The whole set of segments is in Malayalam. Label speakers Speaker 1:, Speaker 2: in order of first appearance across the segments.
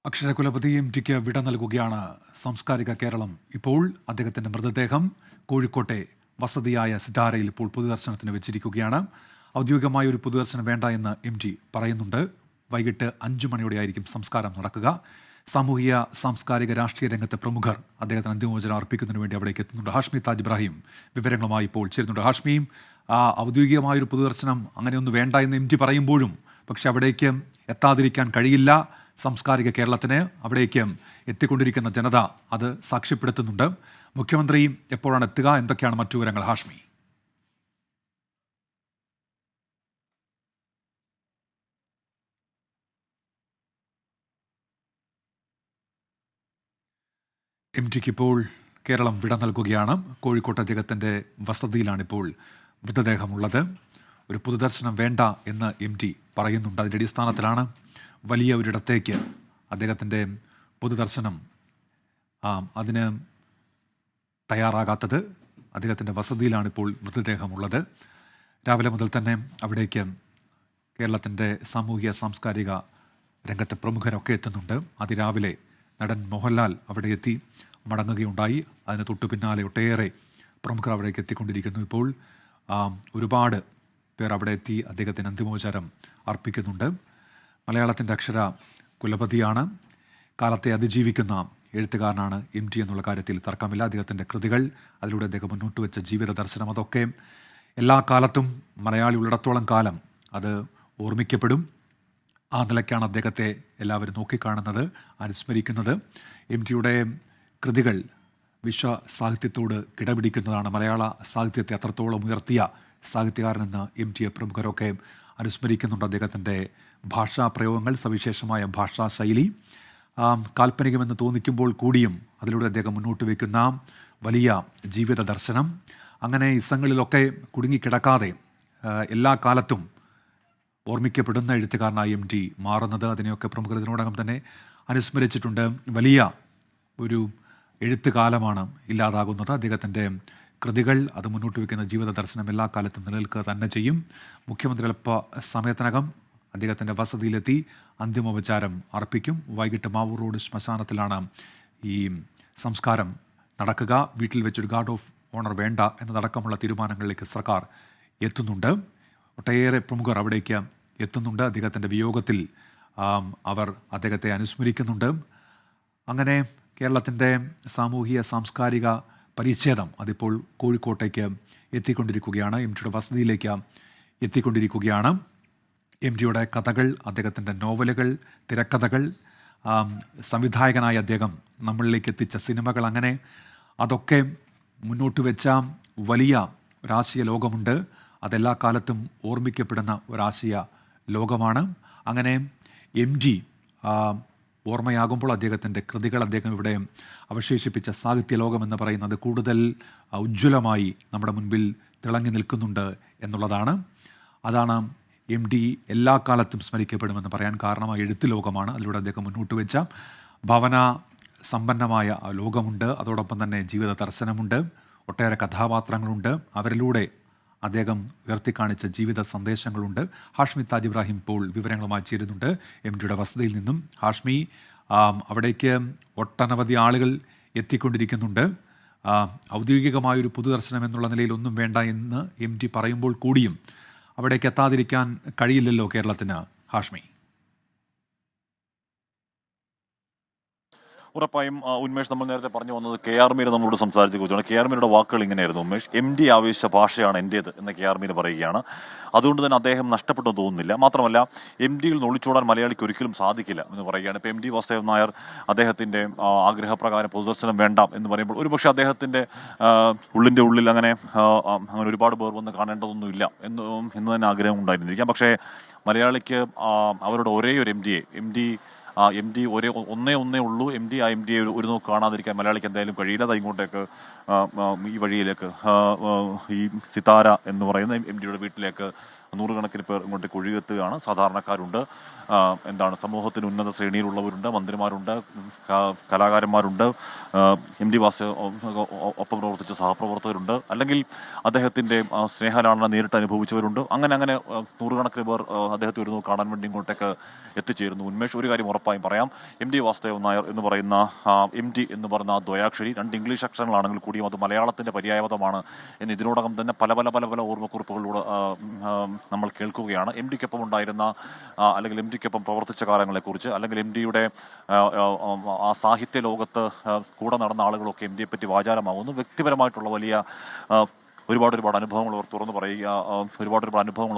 Speaker 1: അക്ഷരകുലപതി എം.ടിക്ക് വിട നൽകുകയാണ് സാംസ്കാരിക കേരളം. ഇപ്പോൾ അദ്ദേഹത്തിന്റെ മൃതദേഹം കോഴിക്കോട്ടെ വസതിയായ സിതാരയിൽ ഇപ്പോൾ പൊതുദർശനത്തിന് വെച്ചിരിക്കുകയാണ്. ഔദ്യോഗികമായ ഒരു പൊതുദർശനം വേണ്ട എന്ന് എം.ടി പറയുന്നുണ്ട്. വൈകിട്ട് 5 മണിയോടെയായിരിക്കും സംസ്കാരം നടക്കുക. സാമൂഹിക സാംസ്കാരിക രാഷ്ട്രീയ രംഗത്തെ പ്രമുഖർ അദ്ദേഹത്തിന് അന്തിമോചനം അർപ്പിക്കുന്നതിന് വേണ്ടി അവിടേക്ക് എത്തുന്നുണ്ട്. ഹാഷ്മി താജ് ഇബ്രാഹിം വിവരങ്ങളുമായി ഇപ്പോൾ ചേരുന്നുണ്ട്. ഹാഷ്മിയും ഔദ്യോഗികമായൊരു പൊതുദർശനം അങ്ങനെയൊന്നും വേണ്ട എന്ന് എം.ടി പറയുമ്പോഴും പക്ഷെ അവിടേക്ക് എത്താതിരിക്കാൻ കഴിയില്ല. സാംസ്കാരിക കേരളത്തിന് അവിടേക്ക് എത്തിക്കൊണ്ടിരിക്കുന്ന ജനത അത് സാക്ഷ്യപ്പെടുത്തുന്നുണ്ട്. മുഖ്യമന്ത്രി എപ്പോഴാണ് എത്തുക? എന്തൊക്കെയാണ് മറ്റു വിവരങ്ങൾ ഹാഷ്മി? എം.ടിക്ക് ഇപ്പോൾ കേരളം വിട നൽകുകയാണ്. കോഴിക്കോട്ട് അദ്ദേഹത്തിൻ്റെ വസതിയിലാണിപ്പോൾ മൃതദേഹമുള്ളത്. ഒരു പൊതുദർശനം വേണ്ട എന്ന് എം.ടി പറയുന്നുണ്ട്. അതിൻ്റെ അടിസ്ഥാനത്തിലാണ് വലിയ ഒരിടത്തേക്ക് അദ്ദേഹത്തിൻ്റെ പൊതുദർശനം അതിന് തയ്യാറാകാത്തത്. അദ്ദേഹത്തിൻ്റെ വസതിയിലാണിപ്പോൾ മൃതദേഹമുള്ളത്. രാവിലെ മുതൽ തന്നെ അവിടേക്ക് കേരളത്തിൻ്റെ സാമൂഹിക സാംസ്കാരിക രംഗത്തെ പ്രമുഖരൊക്കെ എത്തുന്നുണ്ട്. അതിരാവിലെ നടൻ മോഹൻലാൽ അവിടെ എത്തി മടങ്ങുകയുണ്ടായി. അതിന് തൊട്ടു പിന്നാലെ ഒട്ടേറെ പ്രമുഖർ അവിടേക്ക് എത്തിക്കൊണ്ടിരിക്കുന്നു. ഇപ്പോൾ ഒരുപാട് പേർ അവിടെ എത്തി അദ്ദേഹത്തിന് അന്തിമോപചാരം അർപ്പിക്കുന്നുണ്ട്. മലയാളത്തിൻ്റെ അക്ഷര കുലപതിയാണ്. കാലത്തെ അതിജീവിക്കുന്ന എഴുത്തുകാരനാണ് എം.ടി എന്നുള്ള കാര്യത്തിൽ തർക്കമില്ല. അദ്ദേഹത്തിൻ്റെ കൃതികൾ, അതിലൂടെ അദ്ദേഹം മുന്നോട്ട് വെച്ച ജീവിത ദർശനം, അതൊക്കെ എല്ലാ കാലത്തും മലയാളി ഉള്ളിടത്തോളം കാലം അത് ഓർമ്മിക്കപ്പെടും. ആ നിലയ്ക്കാണ് അദ്ദേഹത്തെ എല്ലാവരും നോക്കിക്കാണുന്നത്, അനുസ്മരിക്കുന്നത്. എം.ടിയുടെ കൃതികൾ വിശ്വ സാഹിത്യത്തോട് കിടപിടിക്കുന്നതാണ്. മലയാള സാഹിത്യത്തെ അത്രത്തോളം ഉയർത്തിയ സാഹിത്യകാരനെന്ന് എം.ടിയെ പ്രമുഖരൊക്കെ അനുസ്മരിക്കുന്നുണ്ട്. അദ്ദേഹത്തിൻ്റെ ഭാഷാ പ്രയോഗങ്ങൾ, സവിശേഷമായ ഭാഷാ ശൈലി, കാൽപ്പനികമെന്ന് തോന്നിക്കുമ്പോൾ കൂടിയും അതിലൂടെ അദ്ദേഹം മുന്നോട്ട് വയ്ക്കുന്ന വലിയ ജീവിത ദർശനം, അങ്ങനെ ഇസങ്ങളിലൊക്കെ കുടുങ്ങിക്കിടക്കാതെ എല്ലാ കാലത്തും ഓർമ്മിക്കപ്പെടുന്ന എഴുത്തുകാരനായി എം.ടി മാറുന്നത്, അതിനെയൊക്കെ പ്രമുഖർ ഇതിനോടകം തന്നെ അനുസ്മരിച്ചിട്ടുണ്ട്. വലിയ ഒരു എഴുത്തുകാലമാണ് ഇല്ലാതാകുന്നത്. അദ്ദേഹത്തിൻ്റെ കൃതികൾ, അത് മുന്നോട്ട് വയ്ക്കുന്ന ജീവിത ദർശനം എല്ലാ കാലത്തും നിലനിൽക്കുക തന്നെ ചെയ്യും. മുഖ്യമന്ത്രി അല്പ സമയത്തിനകം അദ്ദേഹത്തിൻ്റെ വസതിയിലെത്തി അന്തിമോപചാരം അർപ്പിക്കും. വൈകിട്ട് മാവൂർ റോഡ് ശ്മശാനത്തിലാണ് ഈ സംസ്കാരം നടക്കുക. വീട്ടിൽ വെച്ചൊരു ഗാർഡ് ഓഫ് ഓണർ വേണ്ട എന്നതടക്കമുള്ള തീരുമാനങ്ങളിലേക്ക് സർക്കാർ എത്തുന്നുണ്ട്. ഒട്ടേറെ പ്രമുഖർ അവിടേക്ക് എത്തുന്നുണ്ട്. അദ്ദേഹത്തിൻ്റെ വിയോഗത്തിൽ അവർ അദ്ദേഹത്തെ അനുസ്മരിക്കുന്നുണ്ട്. അങ്ങനെ കേരളത്തിൻ്റെ സാമൂഹിക സാംസ്കാരിക പരിച്ഛേദം അതിപ്പോൾ കോഴിക്കോട്ടേക്ക് എത്തിക്കൊണ്ടിരിക്കുകയാണ്. എം.ടിയുടെ വസതിയിലേക്ക് എത്തിക്കൊണ്ടിരിക്കുകയാണ്. എം.ടിയുടെ കഥകൾ, അദ്ദേഹത്തിൻ്റെ നോവലുകൾ, തിരക്കഥകൾ, സംവിധായകനായ അദ്ദേഹം നമ്മളിലേക്ക് എത്തിച്ച സിനിമകൾ, അങ്ങനെ അതൊക്കെ മുന്നോട്ട് വെച്ച വലിയ ഒരാശയ ലോകമുണ്ട്. അതെല്ലാ കാലത്തും ഓർമ്മിക്കപ്പെടുന്ന ഒരാശയ ലോകമാണ്. അങ്ങനെ എം.ടി ഓർമ്മയാകുമ്പോൾ അദ്ദേഹത്തിൻ്റെ കൃതികൾ, അദ്ദേഹം ഇവിടെ അവശേഷിപ്പിച്ച സാഹിത്യ ലോകമെന്ന് പറയുന്നത് കൂടുതൽ ഉജ്ജ്വലമായി നമ്മുടെ മുൻപിൽ തിളങ്ങി നിൽക്കുന്നുണ്ട് എന്നുള്ളതാണ്. അതാണ് എം.ടി എല്ലാ കാലത്തും സ്മരിക്കപ്പെടുമെന്ന് പറയാൻ കാരണം. എഴുത്ത് ലോകമാണ്. അതിലൂടെ അദ്ദേഹം മുന്നോട്ട് വെച്ച ഭാവന സമ്പന്നമായ ലോകമുണ്ട്. അതോടൊപ്പം തന്നെ ജീവിത ദർശനമുണ്ട്. ഒട്ടേറെ കഥാപാത്രങ്ങളുണ്ട്. അവരിലൂടെ അദ്ദേഹം ഉയർത്തിക്കാണിച്ച ജീവിത സന്ദേശങ്ങളുണ്ട്. ഹാഷ്മി താജ് ഇബ്രാഹിം ഇപ്പോൾ വിവരങ്ങളുമായി ചേരുന്നുണ്ട് എം.ടിയുടെ വസതിയിൽ നിന്നും. ഹാഷ്മി, അവിടേക്ക് ഒട്ടനവധി ആളുകൾ എത്തിക്കൊണ്ടിരിക്കുന്നുണ്ട്. ഔദ്യോഗികമായൊരു പൊതുദർശനം എന്നുള്ള നിലയിൽ ഒന്നും വേണ്ട എന്ന് എം.ടി പറയുമ്പോൾ കൂടിയും അവിടേക്ക് എത്താതിരിക്കാൻ കഴിയില്ലല്ലോ കേരളത്തിന്, ഹാഷ്മി?
Speaker 2: ഉറപ്പായും ഉന്മേഷ്, നമ്മൾ നേരത്തെ പറഞ്ഞു വന്നത് കെ.ആർ. മീര നമ്മളോട് സംസാരിച്ച കുറിച്ചാണ്. കെ.ആർ. മീരയുടെ വാക്കുകൾ ഇങ്ങനെയായിരുന്നു. ഉന്മേഷ്, എം.ടി ആവേശ ഭാഷയാണ് എൻ്റേത് എന്ന് കെ.ആർ. മീര പറയുകയാണ്. അതുകൊണ്ട് തന്നെ അദ്ദേഹം നഷ്ടപ്പെട്ടു തോന്നുന്നില്ല. മാത്രമല്ല, എം.ടിയിൽ നിന്ന് ഒളിച്ചോടാൻ മലയാളിക്ക് ഒരിക്കലും സാധിക്കില്ല എന്ന് പറയുകയാണ്. ഇപ്പോൾ എം.ടി വാസുദേവൻ നായർ അദ്ദേഹത്തിൻ്റെ ആഗ്രഹപ്രകാരം പൊതുദർശനം വേണ്ട എന്ന് പറയുമ്പോൾ ഒരുപക്ഷെ അദ്ദേഹത്തിൻ്റെ ഉള്ളിൻ്റെ ഉള്ളിൽ അങ്ങനെ ഒരുപാട് പേർ വന്ന് കാണേണ്ടതൊന്നുമില്ല എന്ന് തന്നെ ആഗ്രഹം ഉണ്ടായിരുന്നിരിക്കാം. പക്ഷേ മലയാളിക്ക് അവരുടെ ഒരേ ഒരു എം ഡി ഒന്നേ ഉള്ളൂ. എം ഡി ഒരു നോക്ക് കാണാതിരിക്കാൻ മലയാളിക്ക് എന്തായാലും കഴിയില്ല. അത് ഇങ്ങോട്ടേക്ക് ഈ വഴിയിലേക്ക് ഈ സിതാര എന്ന് പറയുന്ന എം ഡിയുടെ വീട്ടിലേക്ക് നൂറുകണക്കിന് പേർ ഇങ്ങോട്ടേക്ക് ഒഴുകിയെത്തുകയാണ്. സാധാരണക്കാരുണ്ട്, എന്താണ് സമൂഹത്തിന് ഉന്നത ശ്രേണിയിലുള്ളവരുണ്ട്, മന്ത്രിമാരുണ്ട്, കലാകാരന്മാരുണ്ട്, എം ഡി വാസുദേവൻ ഒപ്പം പ്രവർത്തിച്ച സഹപ്രവർത്തകരുണ്ട്, അല്ലെങ്കിൽ അദ്ദേഹത്തിൻ്റെ സ്നേഹലാളന നേരിട്ട് അനുഭവിച്ചവരുണ്ട്. അങ്ങനെ അങ്ങനെ നൂറുകണക്കിന് പേർ അദ്ദേഹത്തെ ഒരു കാണാൻ വേണ്ടി ഇങ്ങോട്ടേക്ക് എത്തിച്ചേരുന്നു. ഉന്മേഷ്, ഒരു കാര്യം ഉറപ്പായും പറയാം, എം ഡി വാസുദേവൻ നായർ എന്ന് പറയുന്ന എം ഡി എന്ന് പറയുന്ന ആ ദ്വയാക്ഷരി 2 ഇംഗ്ലീഷ് അക്ഷരങ്ങളാണെങ്കിൽ കൂടിയും അത് മലയാളത്തിൻ്റെ പര്യായപദമാണ് എന്ന് ഇതിനോടകം തന്നെ പല പല പല പല ഓർമ്മക്കുറിപ്പുകളിലൂടെ നമ്മൾ കേൾക്കുകയാണ്. എം ഡിക്കൊപ്പം ഉണ്ടായിരുന്ന അല്ലെങ്കിൽ എം ഡിക്കൊപ്പം പ്രവർത്തിച്ച കാലങ്ങളെക്കുറിച്ച്, അല്ലെങ്കിൽ എം ഡിയുടെ ആ സാഹിത്യ ലോകത്ത് കൂടെ നടന്ന ആളുകളൊക്കെ എം ഡിയെ പറ്റി വാചാലമാകുന്നു. വ്യക്തിപരമായിട്ടുള്ള വലിയ ഒരുപാട് അനുഭവങ്ങൾ അവർ തുറന്നു പറയുക, ഒരുപാട് അനുഭവങ്ങൾ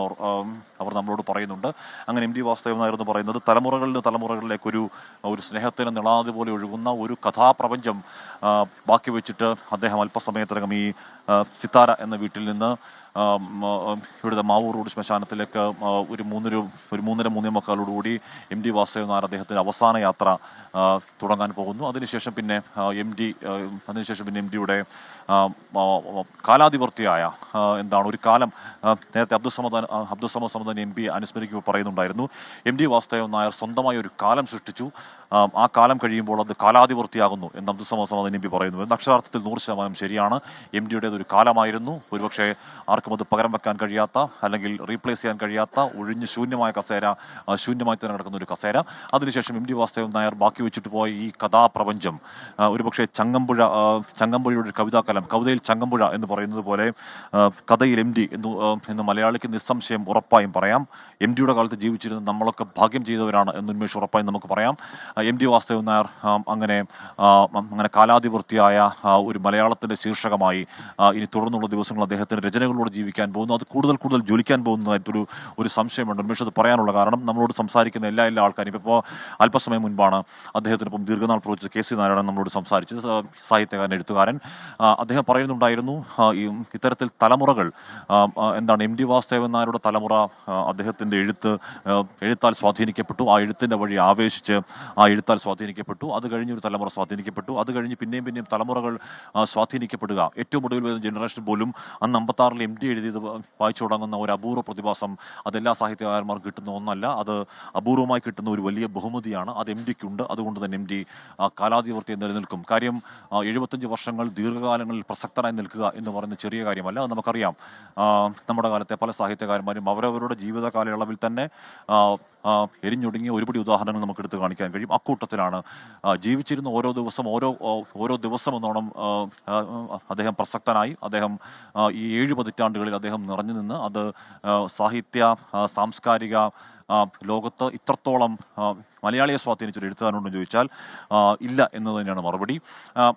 Speaker 2: അവർ നമ്മളോട് പറയുന്നുണ്ട്. അങ്ങനെ എം ഡി വാസുദേവൻ നായർ എന്ന് പറയുന്നത് തലമുറകളിലേക്ക് ഒരു സ്നേഹത്തിന് നിളാതെ പോലെ ഒഴുകുന്ന ഒരു കഥാപ്രപഞ്ചം ബാക്കി വെച്ചിട്ട് അദ്ദേഹം അല്പസമയത്തിനകം ഈ സിത്താര എന്ന വീട്ടിൽ നിന്ന് ഇവിടുത്തെ മാവൂർ റോഡ് ശ്മശാനത്തിലേക്ക് ഒരു 3:30-3:45 എം ഡി വാസുദേവൻ നായർ അദ്ദേഹത്തിൻ്റെ അവസാന യാത്ര തുടങ്ങാൻ പോകുന്നു. അതിനുശേഷം പിന്നെ എം ഡിയുടെ കാലാധിപത്യായ ഒരു കാലം നേരത്തെ അബ്ദുസമദ് സമദാനി എം പി അനുസ്മരിക്കുമ്പോൾ പറയുന്നുണ്ടായിരുന്നു, എം ഡി വാസുദേവൻ നായർ സ്വന്തമായി ഒരു കാലം സൃഷ്ടിച്ചു, ആ കാലം കഴിയുമ്പോൾ അത് കാലാധിപത്യാകുന്നു എന്ന് അബ്ദുസമദ് സമദാനി എം പി പറയുന്നു. എന്ന് അക്ഷരാർത്ഥത്തിൽ 100% ശരിയാണ്. എം ഡിയുടേതൊരു കാലമായിരുന്നു. ഒരുപക്ഷെ ആർക്കും അത് പകരം വെക്കാൻ കഴിയാത്ത, അല്ലെങ്കിൽ റീപ്ലേസ് ചെയ്യാൻ കഴിയാത്ത ഒഴിഞ്ഞ് ശൂന്യമായ കസേര, ശൂന്യമായി തന്നെ കിടക്കുന്ന ഒരു കസേര. അതിനുശേഷം എം ഡി വാസുദേവൻ നായർ ബാക്കി വെച്ചിട്ട് പോയ ഈ കഥാപ്രപഞ്ചം ഒരുപക്ഷെ ചങ്ങമ്പുഴയുടെ ഒരു കവിതയിൽ ചങ്ങമ്പുഴ എന്ന് പറയുന്നത് പോലെ കഥയിൽ എം ഡി എന്ന് മലയാളിക്ക് നിസ്സംശയം ഉറപ്പായും പറയാം. എം ഡിയുടെ കാലത്ത് ജീവിച്ചിരുന്ന നമ്മളൊക്കെ ഭാഗ്യം ചെയ്തവരാണ് എന്ന് ഉന്മേഷ് ഉറപ്പായും നമുക്ക് പറയാം. എം ഡി വാസുദേവൻ നായർ അങ്ങനെ കാലാധിപത്യായ ഒരു മലയാളത്തിൻ്റെ ശീർഷകമായി ഇനി തുടർന്നുള്ള ദിവസങ്ങൾ അദ്ദേഹത്തിൻ്റെ രചനകളിലൂടെ ജീവിക്കാൻ പോകുന്നു. അത് കൂടുതൽ ജ്വലിക്കാൻ പോകുന്നതായിട്ടൊരു സംശയമുണ്ട്. ഉന്മേഷ് അത് പറയാനുള്ള കാരണം, നമ്മളോട് സംസാരിക്കുന്ന എല്ലാ ആൾക്കാരും ഇപ്പോൾ അല്പസമയം മുൻപാണ് അദ്ദേഹത്തിനൊപ്പം ദീർഘനാൾ പ്രവർത്തിച്ച കെ സി നാരായണൻ നമ്മളോട് സംസാരിച്ചത്, സാഹിത്യകാരൻ, എഴുത്തുകാരൻ. അദ്ദേഹം പറയുന്നുണ്ടായിരുന്നു, ഇത്തരത്തിൽ തലമുറകൾ എം ഡി വാസുദേവൻ നായരുടെ തലമുറ അദ്ദേഹത്തിൻ്റെ എഴുത്താൽ സ്വാധീനിക്കപ്പെട്ടു, ആ എഴുത്തിൻ്റെ വഴി ആവേശിച്ച് ആ എഴുത്താൽ സ്വാധീനിക്കപ്പെട്ടു. അത് കഴിഞ്ഞൊരു തലമുറ സ്വാധീനിക്കപ്പെട്ടു. അത് കഴിഞ്ഞ് പിന്നെയും തലമുറകൾ സ്വാധീനിക്കപ്പെടുക. ഏറ്റവും ഒടുവിൽ വരുന്ന ജനറേഷൻ പോലും അന്ന് 56 എം ഡി എഴുതിയത് വായിച്ചു തുടങ്ങുന്ന ഒരു അപൂർവ പ്രതിഭാസം അതെല്ലാ സാഹിത്യകാരന്മാർക്കും കിട്ടുന്ന ഒന്നല്ല. അത് അപൂർവമായി കിട്ടുന്ന ഒരു വലിയ ബഹുമതിയാണ്. അത് എം ഡിക്കുണ്ട്. അതുകൊണ്ട് തന്നെ എം ഡി കാലാധിപത്യം നിലനിൽക്കും. കാര്യം 75 വർഷങ്ങൾ ദീർഘകാലങ്ങളിൽ പ്രസക്തനായി നിൽക്കുക എന്ന് പറയുന്ന ചെറിയ കാര്യമല്ല. അത് നമുക്കറിയാം. നമ്മുടെ കാലത്തെ പല സാഹിത്യകാരന്മാരും അവരവരുടെ ജീവിത കാലയളവിൽ തന്നെ എരിഞ്ഞൊടുങ്ങിയ ഒരുപടി ഉദാഹരണങ്ങൾ നമുക്ക് എടുത്ത് കാണിക്കാൻ കഴിയും. അക്കൂട്ടത്തിലാണ് ജീവിച്ചിരുന്ന ഓരോ ദിവസം എന്നോണം അദ്ദേഹം പ്രസക്തനായി. അദ്ദേഹം ഈ 7 പതിറ്റാണ്ടുകളിൽ അദ്ദേഹം നിറഞ്ഞു നിന്ന് അത് സാഹിത്യ സാംസ്കാരിക ലോകത്ത് ഇത്രത്തോളം മലയാളിയെ സ്വാധീനിച്ചൊരു എഴുത്തുകാരനുണ്ടെന്ന് ചോദിച്ചാൽ ഇല്ല എന്ന് തന്നെയാണ് മറുപടി.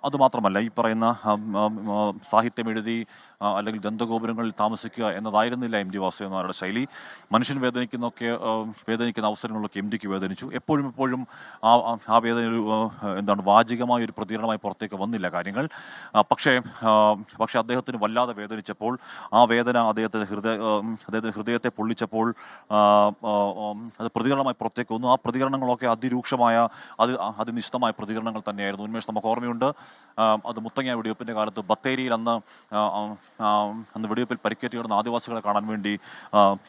Speaker 2: അതുമാത്രമല്ല, ഈ പറയുന്ന സാഹിത്യം എഴുതി അല്ലെങ്കിൽ ദന്തഗോപുരങ്ങളിൽ താമസിക്കുക എന്നതായിരുന്നില്ല എം ഡി വാസുദേവൻ നായരുടെ ശൈലി. മനുഷ്യൻ വേദനിക്കുന്ന അവസരങ്ങളിലൊക്കെ എം ഡിക്ക് വേദനിച്ചു. എപ്പോഴും ആ വേദന വാചികമായ ഒരു പ്രതികരണമായി പുറത്തേക്ക് വന്നില്ല കാര്യങ്ങൾ. പക്ഷേ അദ്ദേഹത്തിന് വല്ലാതെ വേദനിച്ചപ്പോൾ, ആ വേദന അദ്ദേഹത്തിന്റെ ഹൃദയത്തെ പൊള്ളിച്ചപ്പോൾ അത് പ്രതികരണമായി പുറത്തേക്ക് വന്നു. ആ പ്രതികരണങ്ങളൊക്കെ അതിരൂക്ഷമായ അതിനിശ്ചിതമായ പ്രതികരണങ്ങൾ തന്നെയായിരുന്നു. ഉന്മേഷ്, നമുക്ക് ഓർമ്മയുണ്ട്, അത് മുത്തങ്ങ വെടിവെപ്പിന്റെ കാലത്ത് ബത്തേരിയിൽ അന്ന് വെടിവെപ്പിൽ പരിക്കേറ്റ് കിടന്ന ആദിവാസികളെ കാണാൻ വേണ്ടി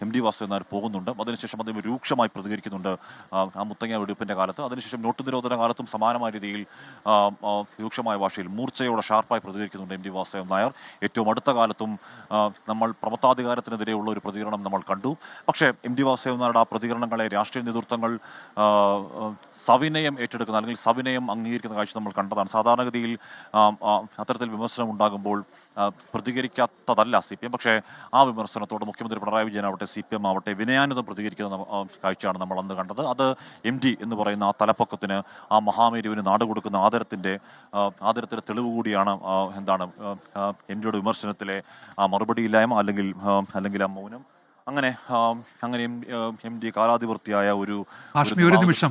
Speaker 2: എം ഡി വാസുദേവൻ നായർ പോകുന്നുണ്ട്. അതിനുശേഷം അദ്ദേഹം രൂക്ഷമായി പ്രതികരിക്കുന്നുണ്ട് ആ മുത്തങ്ങ വെടിവെപ്പിന്റെ കാലത്ത്. അതിനുശേഷം നോട്ട് നിരോധന കാലത്തും സമാനമായ രീതിയിൽ രൂക്ഷമായ ഭാഷയിൽ മൂർച്ചയോടെ ഷാർപ്പായി പ്രതികരിക്കുന്നുണ്ട് എം ഡി വാസുദേവൻ നായർ. ഏറ്റവും അടുത്ത കാലത്തും നമ്മൾ പ്രമത്താധികാരത്തിനെതിരെയുള്ള ഒരു പ്രതികരണം നമ്മൾ കണ്ടു. പക്ഷേ എം ഡി വാസുദേവൻ നായരുടെ ആ പ്രതികരണങ്ങളെ രാഷ്ട്രീയ നേതൃത്വങ്ങൾ സവിനയം ഏറ്റെടുക്കുന്ന, അല്ലെങ്കിൽ സവിനയം അംഗീകരിക്കുന്ന കാഴ്ച നമ്മൾ കണ്ടതാണ്. സാധാരണഗതിയിൽ അത്തരത്തിൽ വിമർശനം ഉണ്ടാകുമ്പോൾ പ്രതികരിക്കാത്തതല്ല CPM. പക്ഷേ ആ വിമർശനത്തോട് മുഖ്യമന്ത്രി പിണറായി വിജയൻ ആവട്ടെ, CPM ആവട്ടെ, വിനയാനുതം പ്രതികരിക്കുന്ന കാഴ്ചയാണ് നമ്മൾ അന്ന് കണ്ടത്. അത് എം ഡി എന്ന് പറയുന്ന ആ തലപ്പൊക്കത്തിന്, ആ മഹാമേരുവിന് നാട് കൊടുക്കുന്ന ആദരത്തിന്റെ തെളിവ് കൂടിയാണ്. എം ഡിയുടെ വിമർശനത്തിലെ ആ മറുപടിയില്ലായ്മ, അല്ലെങ്കിൽ ആ മൗനം. അങ്ങനെ എം ഡി കാലാധിപത്യായ ഒരു
Speaker 1: നിമിഷം